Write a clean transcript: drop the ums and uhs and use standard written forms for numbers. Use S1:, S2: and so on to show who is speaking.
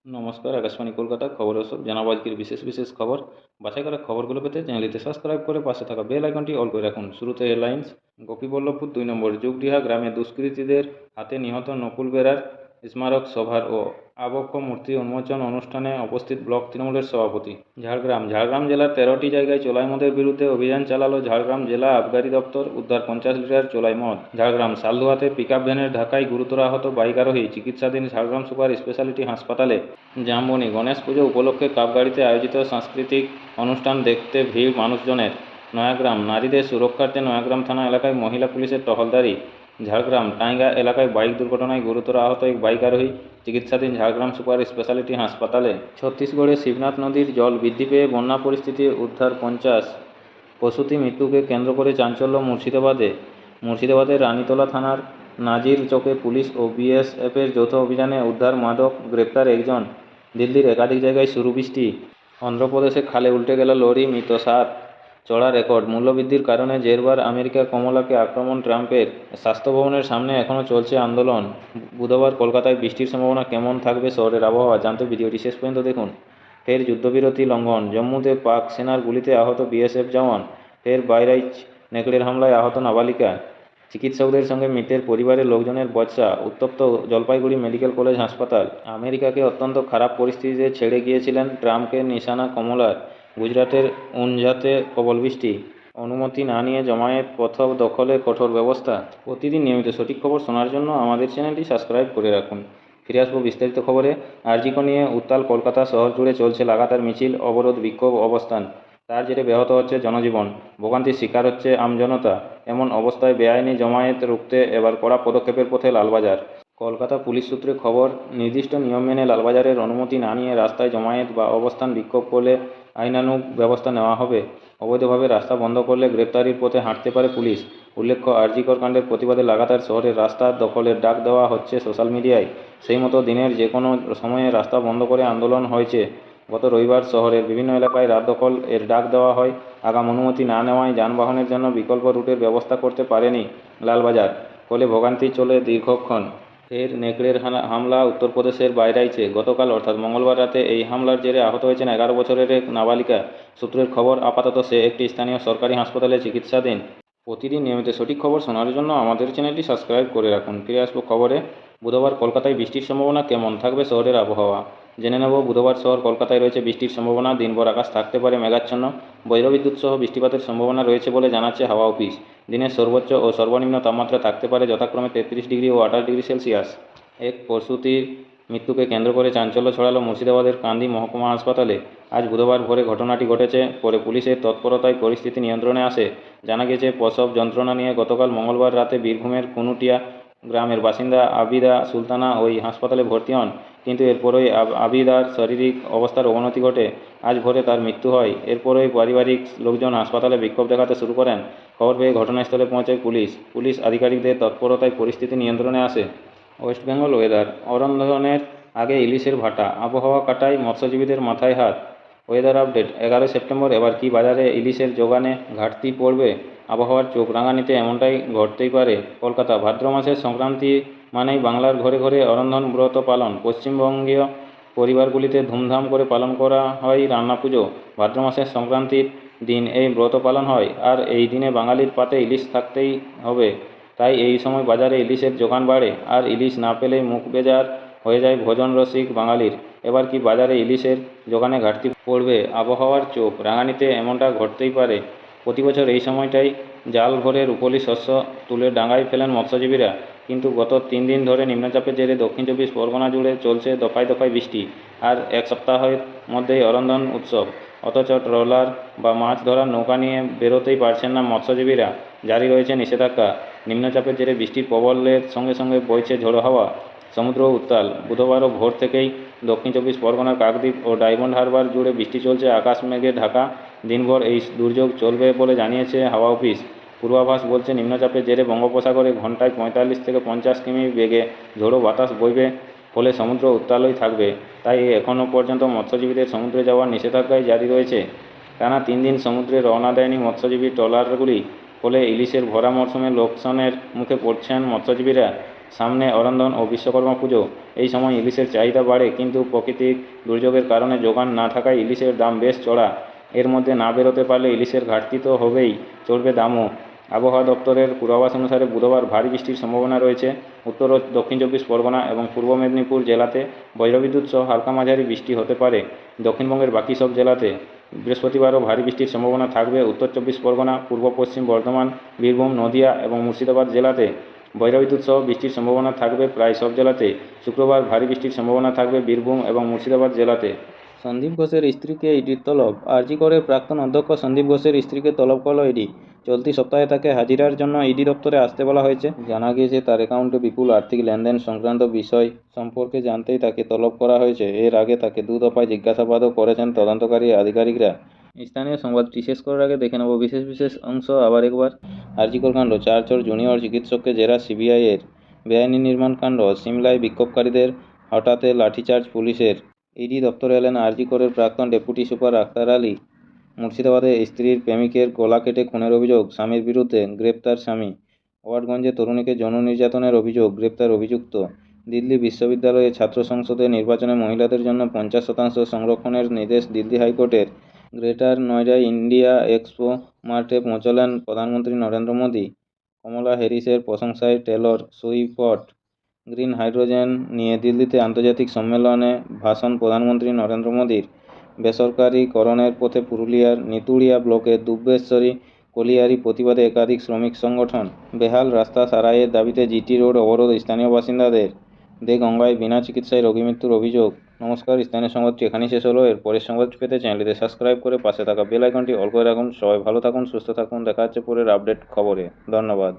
S1: নমস্কার, আকাশবাণী কলকাতা খবর দর্শক জানাবো আজকের বিশেষ বিশেষ খবর। বাছাই করা খবরগুলো পেতে চ্যানেলটিতে সাবস্ক্রাইব করে পাশে থাকা বেল আইকনটি অল করে রাখুন। শুরুতে হেডলাইন্স। গোপীবল্লভপুর 2 নম্বর যুগডিহা গ্রামে দুষ্কৃতীদের হাতে নিহত নকুল বেরার স্মারক সভার ও আবক্ষ মূর্তি উন্মোচন অনুষ্ঠানে উপস্থিত ব্লক তৃণমূলের সভাপতি। ঝাড়গ্রাম জেলার 13টি জায়গায় চোলাই মদের বিরুদ্ধে অভিযান চালালো ঝাড়গ্রাম জেলা আবগারি দপ্তর। উদ্ধার 50 লিটার চোলাই মদ। ঝাড়গ্রাম সালদুয়াতে পিকআপ ভ্যানের ধাক্কায় গুরুতর আহত বাইক আরোহী চিকিৎসাধীন ঝাড়গ্রাম সুপার স্পেশালিটি হাসপাতালে। জামবনি গণেশ পুজো উপলক্ষে কাপগাড়িতে আয়োজিত সাংস্কৃতিক অনুষ্ঠান দেখতে ভিড় মানুষজনের। নয়াগ্রাম নারীদের সুরক্ষার্থে নয়াগ্রাম থানা এলাকায় মহিলা পুলিশের টহলদারি। ঝাড়গ্রাম টাইঙ্গা এলাকায় বাইক দুর্ঘটনায় গুরুতর আহত এক বাইক আরোহী চিকিৎসাধীন ঝাড়গ্রাম সুপার স্পেশালিটি হাসপাতালে। ছত্তিশগড়ে শিবনাথ নদীর জল বৃদ্ধি পেয়ে বন্যা পরিস্থিতি। উদ্ধার 50। প্রসূতি মৃত্যুকে কেন্দ্র করে চাঞ্চল্য মুর্শিদাবাদের রানীতলা থানার নাজির চকে পুলিশ ও বিএসএফের যৌথ অভিযানে উদ্ধার মাদক, গ্রেপ্তার একজন। দিল্লির একাধিক জায়গায় শুরু বৃষ্টি। অন্ধ্রপ্রদেশে খালে উল্টে গেল লরি, মৃত 7। চড়া রেকর্ড। মূল্যবৃদ্ধির কারণে জেরবার আমেরিকা কমলাকে আক্রমণ ট্রাম্পের। স্বাস্থ্য ভবনের সামনে এখনও চলছে আন্দোলন। বুধবার কলকাতায় বৃষ্টির সম্ভাবনা। কেমন থাকবে শহরের আবহাওয়া জানতে ভিডিওটি শেষ পর্যন্ত দেখুন। ফের যুদ্ধবিরতি লঙ্ঘন। জম্মুতে পাক সেনার গুলিতে আহত বিএসএফ জওয়ান। ফের বাইরাইচ নেকড়ের হামলায় আহত নাবালিকা। চিকিৎসকদের সঙ্গে মৃতের পরিবারের লোকজনের বচসা। উত্তপ্ত জলপাইগুড়ি মেডিকেল কলেজ হাসপাতাল। আমেরিকাকে অত্যন্ত খারাপ পরিস্থিতিতে ছেড়ে গিয়েছিলেন ট্রাম্পকে নিশানা কমলার। গুজরাটের উনঝাতে প্রবল বৃষ্টি। অনুমতি না নিয়ে জমায়েত পথ দখলে কঠোর ব্যবস্থা। প্রতিদিন নিয়মিত সঠিক খবর শোনার জন্য আমাদের চ্যানেলটি সাবস্ক্রাইব করে রাখুন। ফিরে আসবো বিস্তারিত খবরে। আরজিকর নিয়ে উত্তাল কলকাতা শহর জুড়ে চলছে লাগাতার মিছিল, অবরোধ, বিক্ষোভ, অবস্থান। তার জেরে ব্যাহত হচ্ছে জনজীবন, ভোগান্তির শিকার হচ্ছে আমজনতা। এমন অবস্থায় বেআইনি জমায়েত রুখতে এবার কড়া পদক্ষেপের পথে লালবাজার। কলকাতা পুলিশ সূত্রে খবর, নির্দিষ্ট নিয়ম মেনে লালবাজারের অনুমতি না নিয়ে রাস্তায় জমায়েত বা অবস্থান বিক্ষোভ করলে আইনানুগ ব্যবস্থা নেওয়া হবে। অবৈধভাবে রাস্তা বন্ধ করলে গ্রেপ্তারির পথে হাঁটতে পারে পুলিশ। উল্লেখ্য, আরজিকর কাণ্ডের প্রতিবাদে লাগাতার শহরের রাস্তা দখলের ডাক দেওয়া হচ্ছে সোশ্যাল মিডিয়ায়। সেই মতো দিনের যে কোনো সময়ে রাস্তা বন্ধ করে আন্দোলন হয়েছে। গত রবিবার শহরের বিভিন্ন এলাকায় রাত দখল এর ডাক দেওয়া হয়। আগাম অনুমতি না নেওয়ায় যানবাহনের জন্য বিকল্প রুটের ব্যবস্থা করতে পারেনি লালবাজার। ফলে ভোগান্তি চলে দীর্ঘক্ষণ। ফের নেকড়ের হামলা উত্তরপ্রদেশের বাইরাইচে। গতকাল অর্থাৎ মঙ্গলবার রাতে এই হামলার জেরে আহত হয়েছেন 11 বছরের এক নাবালিকা। সূত্রের খবর, আপাতত সে একটি স্থানীয় সরকারি হাসপাতালে চিকিৎসাধীন। প্রতিদিন নিয়মিত সঠিক খবর শোনার জন্য আমাদের চ্যানেলটি সাবস্ক্রাইব করে রাখুন। ফিরে আসবো খবরে। বুধবার কলকাতায় বৃষ্টির সম্ভাবনা। কেমন থাকবে শহরের আবহাওয়া জেনে নেব। বুধবার শহর কলকাতায় রয়েছে বৃষ্টির সম্ভাবনা। দিনভর আকাশ থাকতে পারে মেঘাচ্ছন্ন। বজ্রবিদ্যুৎ সহ বৃষ্টিপাতের সম্ভাবনা রয়েছে বলে জানাচ্ছে হাওয়া অফিস। দিনের সর্বোচ্চ ও সর্বনিম্ন তাপমাত্রা থাকতে পারে যথাক্রমে 33 ডিগ্রি ও 28 ডিগ্রি সেলসিয়াস। এক প্রসূতির মৃত্যুকে কেন্দ্র করে চাঞ্চল্য ছড়ালো মুর্শিদাবাদের কান্দি মহকুমা হাসপাতালে। আজ বুধবার ভোরে ঘটনাটি ঘটেছে। পরে পুলিশের তৎপরতায় পরিস্থিতি নিয়ন্ত্রণে আসে। জানা গেছে, প্রসব যন্ত্রণা নিয়ে গতকাল মঙ্গলবার রাতে বীরভূমের কুনুটিয়া গ্রামের বাসিন্দা আবিদা সুলতানা ওই হাসপাতালে ভর্তি হন। কিন্তু এরপরই আবিদার শারীরিক অবস্থার অবনতি ঘটে। আজ ভোরে তার মৃত্যু হয়। এরপরই পারিবারিক লোকজন হাসপাতালে বিক্ষোভ দেখাতে শুরু করেন। খবর পেয়ে ঘটনাস্থলে পৌঁছায় পুলিশ আধিকারিকদের তৎপরতায় পরিস্থিতি নিয়ন্ত্রণে আসে। West Bengal weather. অরন্ধনের আগে ইলিশের ভাটা, আবহাওয়া কাটায় মৎস্যজীবীদের মাথায় হাত। Weather update. 11 সেপ্টেম্বর। এবার কি বাজারে ইলিশের যোগানে ঘাটতি পড়বে? আবহাওয়ার চোখ রাঙানিতে এমনটাই ঘটতেই পারে। কলকাতা। ভাদ্র মাসের সংক্রান্তি মানেই বাংলার ঘরে ঘরে অরন্ধন ব্রত পালন। পশ্চিমবঙ্গীয় পরিবারগুলিতে ধুমধাম করে পালন করা হয় রান্না পুজো। ভাদ্র মাসের সংক্রান্তির দিন এই ব্রত পালন হয়। আর এই দিনে বাঙালির পাতে ইলিশ থাকতেই হবে। তাই এই সময় বাজারে ইলিশের যোগান বাড়ে। আর ইলিশ না পেলেই মুখ বেজার হয়ে যায় ভোজন রসিক বাঙালির। এবার কি বাজারে ইলিশের যোগানে ঘাটতি পড়বে? আবহাওয়ার চোখ রাঙানিতে এমনটা ঘটতেই পারে। প্রতি বছর এই সময়টাই জাল ভরে রূপোলি শস্য তুলে ডাঙায় ফেলেন মৎস্যজীবীরা। কিন্তু গত 3 দিন ধরে নিম্নচাপের জেরে দক্ষিণ 24 পরগনা জুড়ে চলছে দফায় দফায় বৃষ্টি। আর এক সপ্তাহের মধ্যেই অরন্ধন উৎসব। অথচ ট্রলার বা মাছ ধরার নৌকা নিয়ে বেরোতেই পারছেন না মৎস্যজীবীরা। জারি রয়েছে নিষেধাজ্ঞা। নিম্নচাপের জেরে বৃষ্টির প্রবলের সঙ্গে সঙ্গে বইছে ঝোড়ো হাওয়া। সমুদ্র উত্তাল। বুধবারও ভোর থেকেই দক্ষিণ 24 পরগনার কাকদ্বীপ ও ডায়মন্ড হারবার জুড়ে বৃষ্টি চলছে। আকাশ মেঘে ঢাকা। দিনভর এই দুর্যোগ চলবে বলে জানিয়েছে হাওয়া অফিস। পূর্বাভাস বলছে, নিম্নচাপের জেরে বঙ্গোপসাগরে ঘন্টায় 45 থেকে 50 কিমি বেগে ঝোড়ো বাতাস বইবে। ফলে সমুদ্র উত্তালই থাকবে। তাই এখনও পর্যন্ত মৎস্যজীবীদের সমুদ্রে যাওয়ার নিষেধাজ্ঞাই জারি রয়েছে। টানা 3 দিন সমুদ্রে রওনা দেয়নি মৎস্যজীবী ট্রলারগুলি। ফলে ইলিশের ভরা মরশুমে লোকসানের মুখে পড়ছেন মৎস্যজীবীরা। সামনে অরন্ধন ও বিশ্বকর্মা পুজো, এই সময় ইলিশের চাহিদা বাড়ে, কিন্তু প্রাকৃতিক দুর্যোগের কারণে যোগান না থাকায় ইলিশের দাম বেশ চড়া। এর মধ্যে না বেরোতে পারলে ইলিশের ঘাটতি তো হবেই, চড়বে দামও। আবহাওয়া দপ্তরের পূর্বাভাস অনুসারে বুধবার ভারী বৃষ্টির সম্ভাবনা রয়েছে। উত্তর ও দক্ষিণ চব্বিশ পরগনা এবং পূর্ব মেদিনীপুর জেলাতে বজ্রবিদ্যুৎ সহ হালকা মাঝারি বৃষ্টি হতে পারে। দক্ষিণবঙ্গের বাকি সব জেলাতে বৃহস্পতিবারও ভারী বৃষ্টির সম্ভাবনা থাকবে। উত্তর চব্বিশ পরগনা, পূর্ব পশ্চিম বর্ধমান, বীরভূম, নদিয়া এবং মুর্শিদাবাদ জেলাতে বজ্রবিদ্যুৎ সহ বৃষ্টির সম্ভাবনা থাকবে প্রায় সব জেলাতে। শুক্রবার ভারী বৃষ্টির সম্ভাবনা থাকবে বীরভূম এবং মুর্শিদাবাদ জেলাতে। সন্দীপ ঘোষের স্ত্রীকে ইডির তলব। আরজি করের প্রাক্তন অধ্যক্ষ সন্দীপ ঘোষের স্ত্রীকে তলব করল ইডি। চলতি সপ্তাহে তাকে হাজিরার জন্য ইডি দপ্তরে আসতে বলা হয়েছে। জানা গিয়েছে, তার অ্যাকাউন্টে বিপুল আর্থিক লেনদেন সংক্রান্ত বিষয় সম্পর্কে জানতেই তাকে তলব করা হয়েছে। এর আগে তাকে 2 দফায় জিজ্ঞাসাবাদও করেছেন তদন্তকারী আধিকারিকরা। স্থানীয় সংবাদটি শেষ করার আগে দেখে নেব বিশেষ অংশ আবার একবার। আরজিকর কাণ্ড, 4 চোর জুনিয়র চিকিৎসককে জেরা সিবিআইয়ের। বেআইনি নির্মাণ কাণ্ড, সিমলায় বিক্ষোভকারীদের হঠাতে লাঠিচার্জ পুলিশের। ইডি দপ্তরে এলেন আরজি করের প্রাক্তন ডেপুটি সুপার আখতার আলী। মুর্শিদাবাদে স্ত্রীর প্রেমিকের গলা কেটে খুনের অভিযোগ, স্বামীর বিরুদ্ধে, গ্রেপ্তার স্বামী। ওয়াটগঞ্জে তরুণীকে যৌন নির্যাতনের অভিযোগ, গ্রেপ্তার অভিযুক্ত। দিল্লি বিশ্ববিদ্যালয়ে ছাত্র সংসদের নির্বাচনে মহিলাদের জন্য 50% সংরক্ষণের নির্দেশ দিল্লি হাইকোর্টের। গ্রেটার নয়ডায় ইন্ডিয়া এক্সপো মার্টে পৌঁছলেন প্রধানমন্ত্রী নরেন্দ্র মোদী। কমলা হ্যারিসের প্রশংসায় টেলর সুইফট। গ্রিন হাইড্রোজেন নিয়ে দিল্লিতে আন্তর্জাতিক সম্মেলনে ভাষণ প্রধানমন্ত্রী নরেন্দ্র মোদীর। বেসরকারিকরণের পথে পুরুলিয়ার নিতুড়িয়া ব্লকের দুব্বেশ্বরী কলিয়ারি প্রতিবাদে একাধিক শ্রমিক সংগঠন। বেহাল রাস্তা সারাইয়ের দাবিতে জিটি রোড অবরোধ স্থানীয় বাসিন্দাদের। গঙ্গায় বিনা চিকিৎসায় রোগী মৃত্যুর অভিযোগ। নমস্কার, স্থানীয় সংবাদটি এখানেই শেষ হলো। এর পরের সংবাদ পেতে চ্যানেলটিতে সাবস্ক্রাইব করে পাশে থাকা বেল আইকনটি অল করে রাখুন। সবাই ভালো থাকুন, সুস্থ থাকুন। দেখা হচ্ছে পরের আপডেট খবরে। ধন্যবাদ।